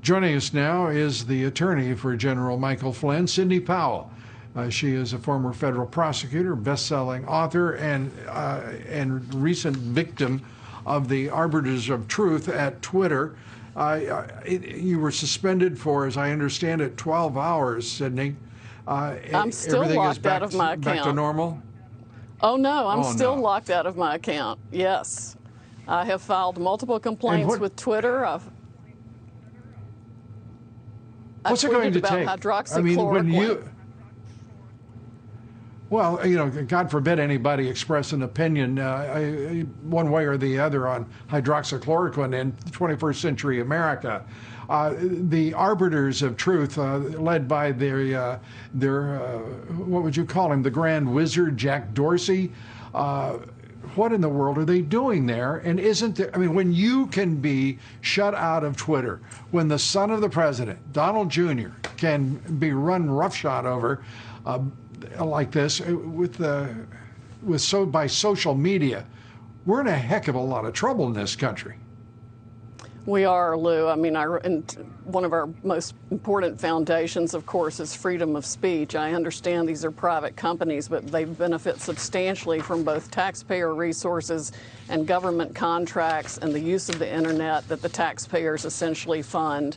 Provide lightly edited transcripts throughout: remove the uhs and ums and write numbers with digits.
Joining us now is the attorney for General Michael Flynn, Sidney Powell. She is a former federal prosecutor, best-selling author, and recent victim of the arbiters of truth at Twitter. You were suspended for, as I understand it, 12 hours, Sidney. I'm still locked out of my account. Back to normal? Oh, no, I'm still locked out of my account, yes. I have filed multiple complaints with Twitter. What's it going to take? Hydroxychloroquine. I mean, when you... Well, you know, God forbid anybody express an opinion one way or the other on hydroxychloroquine in 21st century America. The arbiters of truth, led by their what would you call him, the Grand Wizard, Jack Dorsey, what in the world are they doing there? And isn't there, I mean, when you can be shut out of Twitter, when the son of the president, Donald Jr., can be run roughshod over like this by social media, we're in a heck of a lot of trouble in this country. We are, Lou. I mean, one of our most important foundations, of course, is freedom of speech. I understand these are private companies, but they benefit substantially from both taxpayer resources and government contracts and the use of the internet that the taxpayers essentially fund.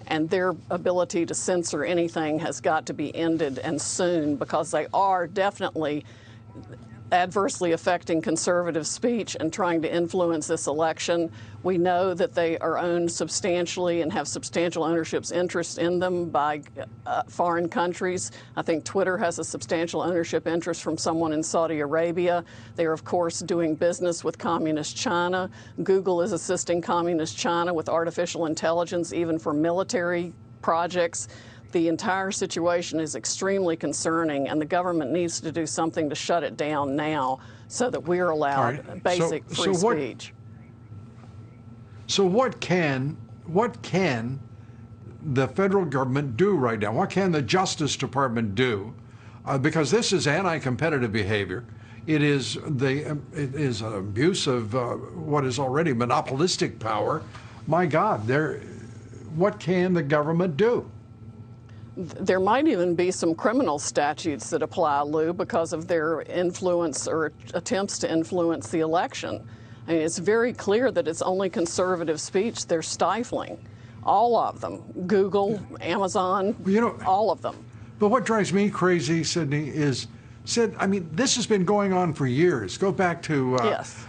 And their ability to censor anything has got to be ended, and soon, because they are definitely adversely affecting conservative speech and trying to influence this election. We know that they are owned substantially and have substantial ownership's interest in them by foreign countries. I think Twitter has a substantial ownership interest from someone in Saudi Arabia. They are, of course, doing business with communist China. Google is assisting communist China with artificial intelligence, even for military projects. The entire situation is extremely concerning, and the government needs to do something to shut it down now so that we're allowed basic free speech. So what can the federal government do right now? What can the Justice Department do? Because this is anti-competitive behavior. It is an abuse of what is already monopolistic power. My God, what can the government do? There might even be some criminal statutes that apply, Lou, because of their influence or attempts to influence the election. I mean, it's very clear that it's only conservative speech they're stifling. All of them. Google, Amazon, all of them. But what drives me crazy, Sidney, is, I mean, this has been going on for years. Go back to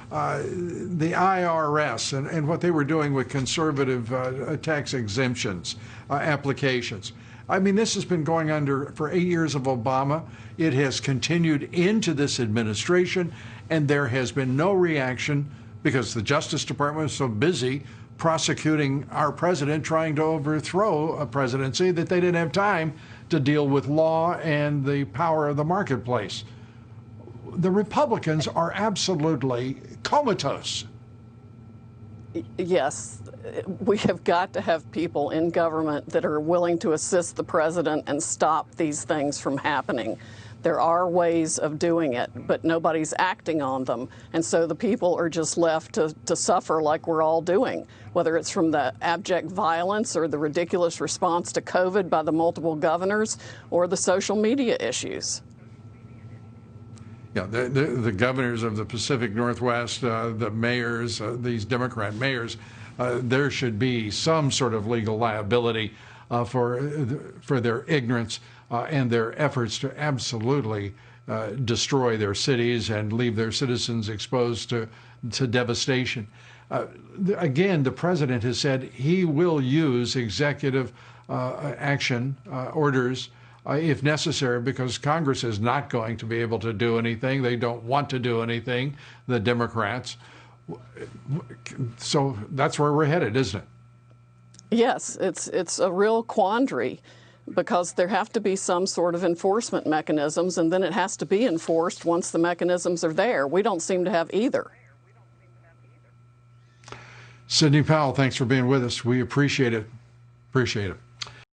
the IRS and what they were doing with conservative tax exemptions applications. I mean, this has been going on for 8 years of Obama. It has continued into this administration, and there has been no reaction because the Justice Department is so busy prosecuting our president, trying to overthrow a presidency, that they didn't have time to deal with law and the power of the marketplace. The Republicans are absolutely comatose. Yes, we have got to have people in government that are willing to assist the president and stop these things from happening. There are ways of doing it, but nobody's acting on them. And so the people are just left to suffer like we're all doing, whether it's from the abject violence or the ridiculous response to COVID by the multiple governors or the social media issues. Yeah, the governors of the Pacific Northwest, the mayors, these Democrat mayors, there should be some sort of legal liability for their ignorance and their efforts to absolutely destroy their cities and leave their citizens exposed to devastation. Again, the president has said he will use executive action orders if necessary, because Congress is not going to be able to do anything. They don't want to do anything, the Democrats. So that's where we're headed, isn't it? Yes, it's a real quandary, because there have to be some sort of enforcement mechanisms, and then it has to be enforced once the mechanisms are there. We don't seem to have either. Sidney Powell, thanks for being with us. We appreciate it. Appreciate it.